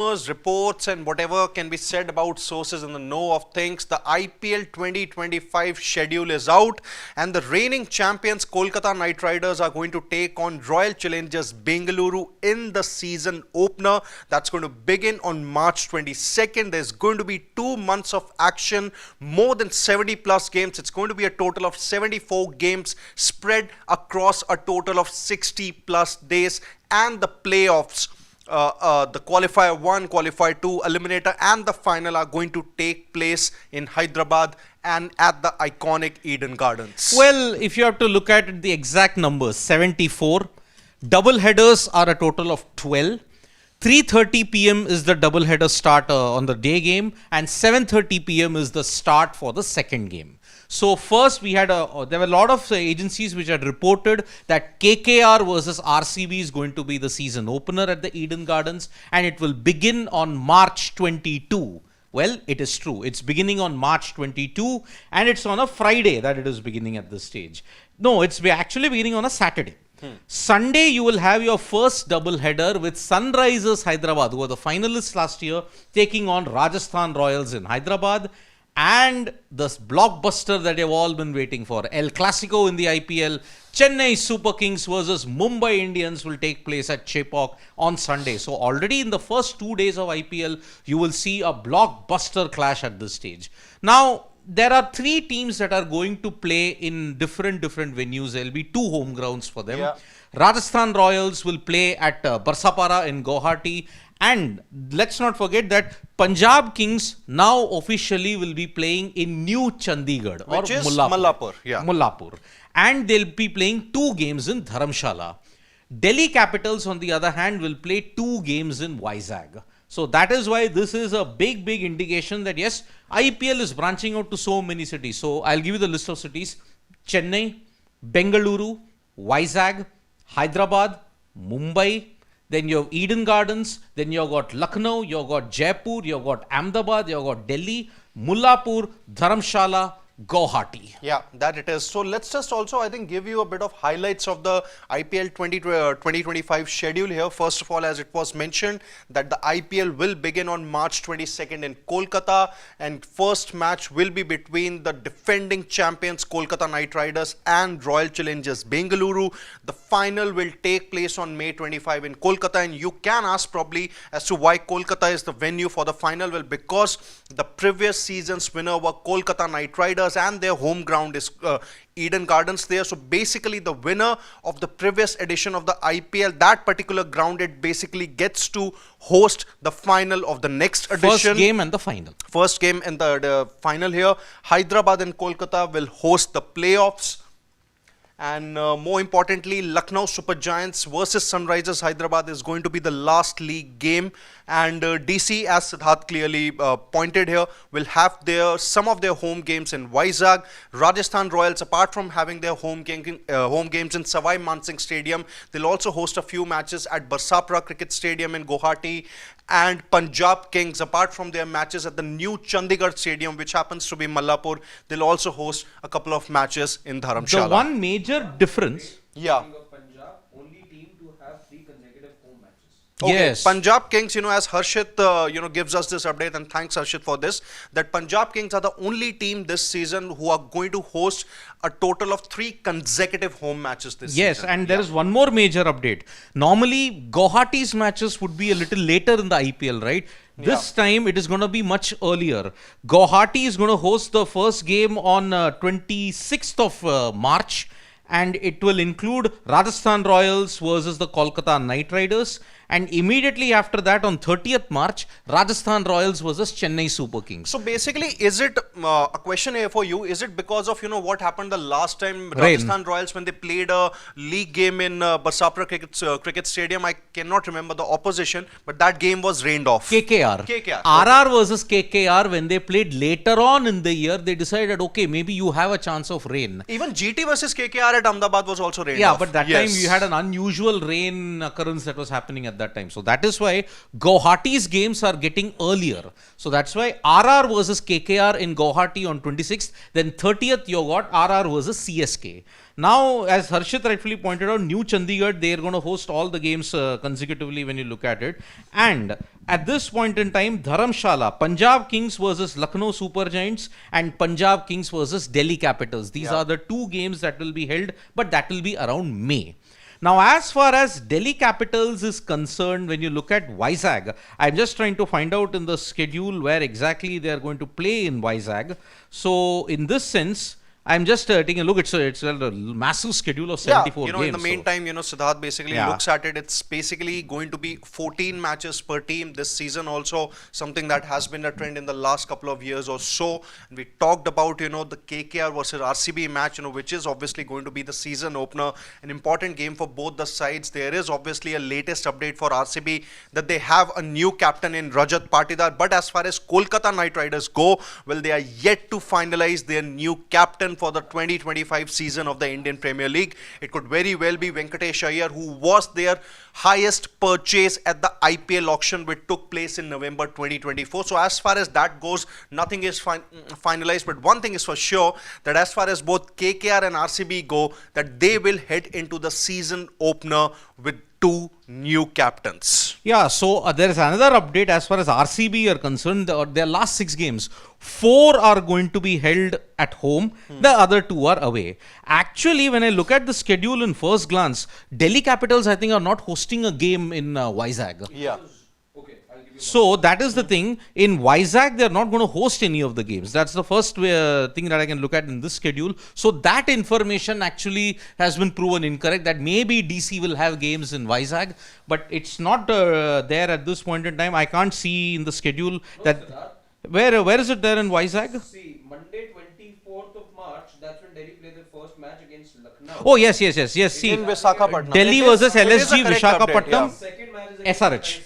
reports and whatever can be said about sources in the know of things, the IPL 2025 schedule is out and the reigning champions Kolkata Knight Riders are going to take on Royal Challengers Bengaluru in the season opener. That's going to begin on March 22nd. There's going to be 2 months of action, more than 70 plus games. It's going to be a total of 74 games spread across a total of 60 plus days, and the playoffs, the Qualifier 1, Qualifier 2, Eliminator and the final are going to take place in Hyderabad and at the iconic Eden Gardens. Well, if you have to look at the exact numbers, 74. Double headers are a total of 12. 3:30 p.m. is the double header start on the day game, and 7:30 p.m. is the start for the second game. So first we had there were a lot of agencies which had reported that KKR versus RCB is going to be the season opener at the Eden Gardens, and it will begin on March 22. Well, it is true. It's beginning on March 22, and it's on a Friday that it is beginning at this stage. No, it's actually beginning on a Saturday. Sunday, you will have your first double header with Sunrisers Hyderabad, who were the finalists last year, taking on Rajasthan Royals in Hyderabad. And the blockbuster that you've all been waiting for, El Clasico in the IPL, Chennai Super Kings versus Mumbai Indians will take place at Chepauk on Sunday. So already in the first 2 days of IPL, you will see a blockbuster clash at this stage. Now, there are 3 teams that are going to play in different venues. There will be 2 home grounds for them. Yeah. Rajasthan Royals will play at Barsapara in Guwahati. And let's not forget that Punjab Kings now officially will be playing in New Chandigarh, which is Mullapur. Yeah. Mullapur. And they'll be playing 2 games in Dharamshala. Delhi Capitals, on the other hand, will play 2 games in Vizag. So that is why this is a big indication that yes, IPL is branching out to so many cities. So I'll give you the list of cities: Chennai, Bengaluru, Vizag, Hyderabad, Mumbai. Then you have Eden Gardens, then you've got Lucknow, you've got Jaipur, you've got Ahmedabad, you've got Delhi, Mullapur, Dharamshala, Guwahati. Yeah, that it is. So let's just also, I think, give you a bit of highlights of the IPL 2025 schedule here. First of all, as it was mentioned, that the IPL will begin on March 22nd in Kolkata, and first match will be between the defending champions Kolkata Knight Riders and Royal Challengers Bengaluru. The final will take place on May 25 in Kolkata, and you can ask probably as to why Kolkata is the venue for the final. Well, because the previous season's winner were Kolkata Knight Riders, and their home ground is Eden Gardens there. So basically the winner of the previous edition of the IPL, that particular ground, it basically gets to host the final of the next edition. First game and the final. First game and the final here. Hyderabad and Kolkata will host the playoffs. And more importantly, Lucknow Super Giants versus Sunrisers Hyderabad is going to be the last league game. And DC, as Siddharth clearly pointed here, will have some of their home games in Vizag. Rajasthan Royals, apart from having their home games in Savai Mansingh Stadium, they'll also host a few matches at Barsapara Cricket Stadium in Guwahati. And Punjab Kings, apart from their matches at the new Chandigarh Stadium, which happens to be Mullapur, they'll also host a couple of matches in Dharamshala. The one major difference. Yeah. Punjab, only team to have 3 consecutive home matches. Okay. Yes. Punjab Kings, as Harshit, gives us this update, and thanks Harshit for this, that Punjab Kings are the only team this season who are going to host a total of 3 consecutive home matches this season. Yes, and there is one more major update. Normally, Guwahati's matches would be a little later in the IPL, right? This time, it is going to be much earlier. Guwahati is going to host the first game on 26th of March, and it will include Rajasthan Royals versus the Kolkata Knight Riders. And immediately after that, on 30th March, Rajasthan Royals versus Chennai Super Kings. So basically, is it a question here for you? Is it because of what happened the last time Rajasthan Royals when they played a league game in Barsapara Cricket Stadium? I cannot remember the opposition, but that game was rained off. KKR. RR versus KKR, when they played later on in the year, they decided, okay, maybe you have a chance of rain. Even GT versus KKR at Ahmedabad was also rained off. Yeah, but that time you had an unusual rain occurrence that was happening at that time. So that is why Guwahati's games are getting earlier. So that's why RR versus KKR in Guwahati on 26th. Then 30th you got RR versus CSK. Now, as Harshit rightfully pointed out, New Chandigarh, they are going to host all the games consecutively when you look at it. And at this point in time, Dharamshala, Punjab Kings versus Lucknow Super Giants and Punjab Kings versus Delhi Capitals. These are the two games that will be held, but that will be around May. Now, as far as Delhi Capitals is concerned, when you look at Vizag, I'm just trying to find out in the schedule where exactly they are going to play in Vizag. So, in this sense, I'm just taking a look. It's a massive schedule of 74 games. In the meantime, Siddharth basically Yeah. looks at it. It's basically going to be 14 matches per team this season. Also, something that has been a trend in the last couple of years or so. And we talked about, the KKR versus RCB match, which is obviously going to be the season opener. An important game for both the sides. There is obviously a latest update for RCB that they have a new captain in Rajat Patidar. But as far as Kolkata Knight Riders go, well, they are yet to finalize their new captain for the 2025 season of the Indian Premier League. It could very well be Venkatesh Iyer, who was their highest purchase at the IPL auction which took place in November 2024. So as far as that goes, nothing is finalized, but one thing is for sure, that as far as both KKR and RCB go, that they will head into the season opener with two new captains. Yeah, so there is another update as far as RCB are concerned. Their last 6 games, 4 are going to be held at home. The other 2 are away. Actually, when I look at the schedule in first glance, Delhi Capitals, I think, are not hosting a game in Vizag. Yeah. Okay, I'll give you So that is the thing. In Vizag, they are not going to host any of the games. That's the first thing that I can look at in this schedule. So that information actually has been proven incorrect. That maybe DC will have games in Vizag, but it's not there at this point in time. I can't see in the schedule that. Siddharth. Where is it there in Vizag? See, Monday 24th of March, that's when Delhi played their first match against Lucknow. Oh yes. See, In Visakhapatnam. Delhi It is- versus it is a LSG correct update, Visakhapatnam. Second match is SRH.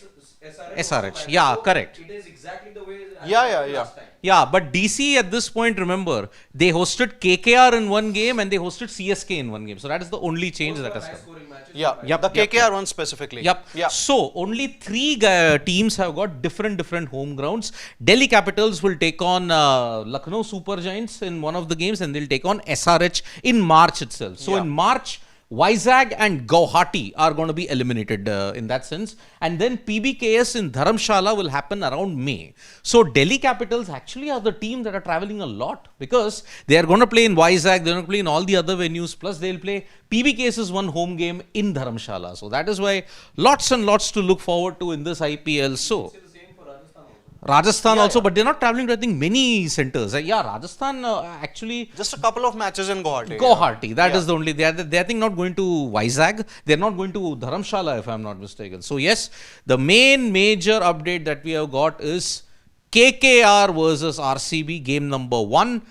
SRH, yeah, correct. It is exactly the way it Yeah, happened yeah. last time. Yeah, but DC at this point, remember, they hosted KKR in one game and they hosted CSK in one game. So that is the only change that has High come. scoring matches. Yeah, Yep, the yep, KKR one specifically. Yep. Yeah. So only 3 teams have got different home grounds. Delhi Capitals will take on Lucknow Super Giants in one of the games, and they'll take on SRH in March itself. So Yeah. in March, Vizag and Guwahati are going to be eliminated in that sense. And then PBKS in Dharamshala will happen around May. So Delhi Capitals actually are the team that are traveling a lot, because they are going to play in Vizag, they're going to play in all the other venues, plus they'll play PBKS's one home game in Dharamshala. So that is why lots and lots to look forward to in this IPL. So It's the same for Rajasthan also. Rajasthan also, yeah. but they're not traveling to, I think, many centers. Yeah, Rajasthan actually. Just a couple of matches in Guwahati. Guwahati, that Yeah. is the only. They are, I think, not going to Vizag. They're not going to Dharamshala, if I'm not mistaken. So yes, the main major update that we have got is KKR versus RCB, game number 1.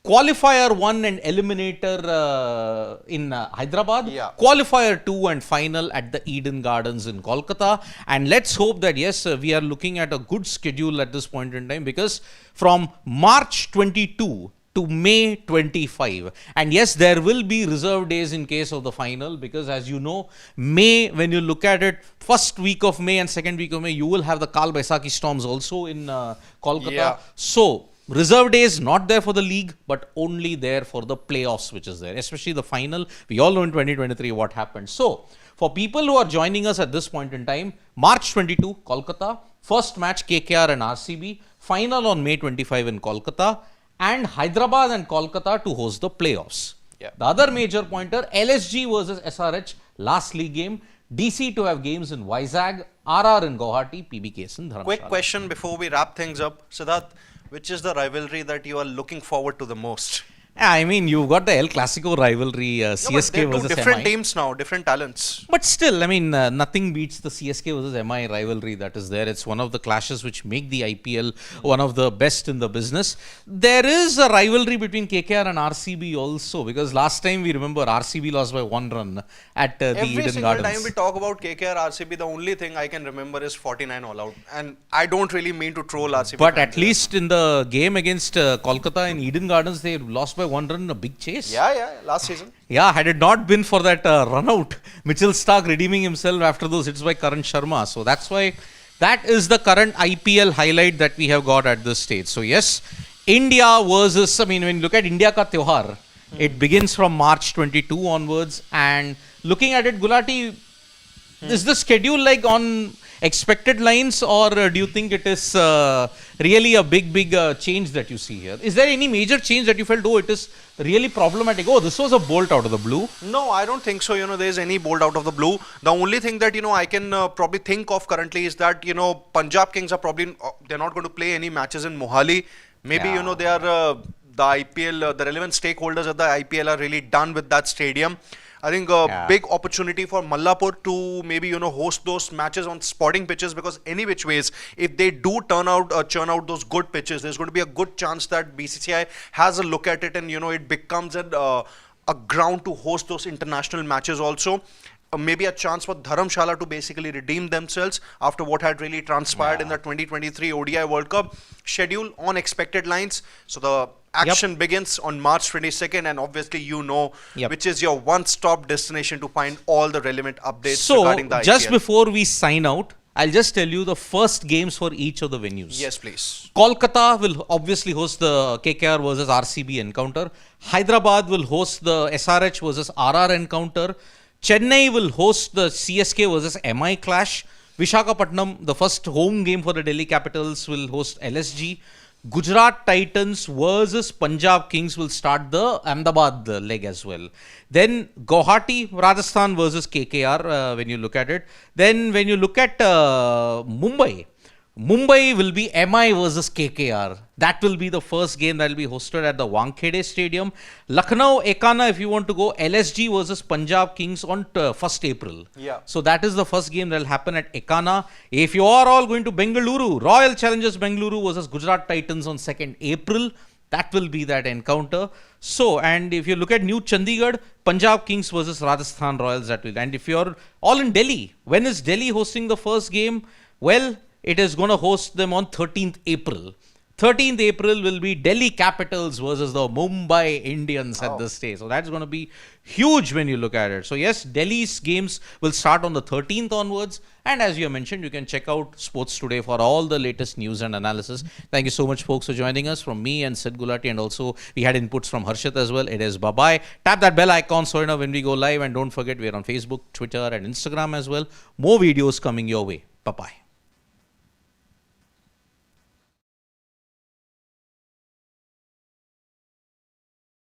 Qualifier 1 and Eliminator in Hyderabad. Yeah. Qualifier 2 and final at the Eden Gardens in Kolkata. And let's hope that, yes, we are looking at a good schedule at this point in time, because from March 22 to May 25. And yes, there will be reserve days in case of the final, because as you know, May, when you look at it, first week of May and second week of May, you will have the Kal Baisakhi storms also in Kolkata. Yeah. So, reserve days not there for the league, but only there for the playoffs, which is there, especially the final. We all know in 2023 what happened. So, for people who are joining us at this point in time, March 22, Kolkata, first match KKR and RCB, final on May 25 in Kolkata, and Hyderabad and Kolkata to host the playoffs. Yeah. The other major pointer, LSG versus SRH, last league game, DC to have games in Vizag, RR in Guwahati, PBKs in Dharamshala. Quick question before we wrap things up. Siddharth, which is the rivalry that you are looking forward to the most? Yeah, I mean, you've got the El Clasico rivalry, Yeah, but CSK they're two versus different MI. teams now, different talents. But still, I mean, nothing beats the CSK versus MI rivalry that is there. It's one of the clashes which make the IPL one of the best in the business. There is a rivalry between KKR and RCB also, because last time we remember RCB lost by 1 run at the Every Eden single Gardens. time we talk about KKR RCB, the only thing I can remember is 49 all out. And I don't really mean to troll RCB. But fans at here. least in the game against Kolkata in Eden Gardens, they lost by 1 run in a big chase. Yeah, last season. Yeah, had it not been for that run out, Mitchell Stark redeeming himself after those hits by Karan Sharma. So that's why that is the current IPL highlight that we have got at this stage. So yes, India versus, I mean, when you look at India ka Tyohar, it begins from March 22 onwards. And looking at it, Gulati, is the schedule like on expected lines, or do you think it is really a big change that you see here? Is there any major change that you felt, oh, it is really problematic? Oh, this was a bolt out of the blue. No, I don't think so. There's any bolt out of the blue. The only thing that, I can probably think of currently is that, Punjab Kings are probably, they're not going to play any matches in Mohali. Maybe, Yeah. they are, the IPL, the relevant stakeholders of the IPL are really done with that stadium. I think a big opportunity for Mallapur to maybe, host those matches on sporting pitches, because any which ways, if they do churn out those good pitches, there's going to be a good chance that BCCI has a look at it and, it becomes a ground to host those international matches also. Maybe a chance for Dharamshala to basically redeem themselves after what had really transpired in the 2023 ODI World Cup. Schedule on expected lines. So the action begins on March 22nd, and obviously which is your one-stop destination to find all the relevant updates regarding the So, just IPL. before we sign out, I'll just tell you the first games for each of the venues. Yes, please. Kolkata will obviously host the KKR versus RCB encounter. Hyderabad will host the SRH versus RR encounter. Chennai will host the CSK versus MI clash. Visakhapatnam, the first home game for the Delhi Capitals, will host LSG. Gujarat Titans versus Punjab Kings will start the Ahmedabad leg as well. Then Guwahati, Rajasthan versus KKR when you look at it. Then when you look at Mumbai will be MI versus KKR. That will be the first game that will be hosted at the Wankhede Stadium. Lucknow, Ekana, if you want to go, LSG versus Punjab Kings on 1st April. Yeah. So that is the first game that will happen at Ekana. If you are all going to Bengaluru, Royal Challengers Bengaluru versus Gujarat Titans on 2nd April. That will be that encounter. So, and if you look at New Chandigarh, Punjab Kings versus Rajasthan Royals, that will. And if you're all in Delhi, when is Delhi hosting the first game? Well, it is going to host them on 13th April. 13th April will be Delhi Capitals versus the Mumbai Indians at this stage. So that's going to be huge when you look at it. So yes, Delhi's games will start on the 13th onwards. And as you mentioned, you can check out Sports Today for all the latest news and analysis. Thank you so much, folks, for joining us. From me and Sid Gulati, and also we had inputs from Harshit as well. It is bye-bye. Tap that bell icon so you know when we go live. And don't forget, we're on Facebook, Twitter and Instagram as well. More videos coming your way. Bye-bye.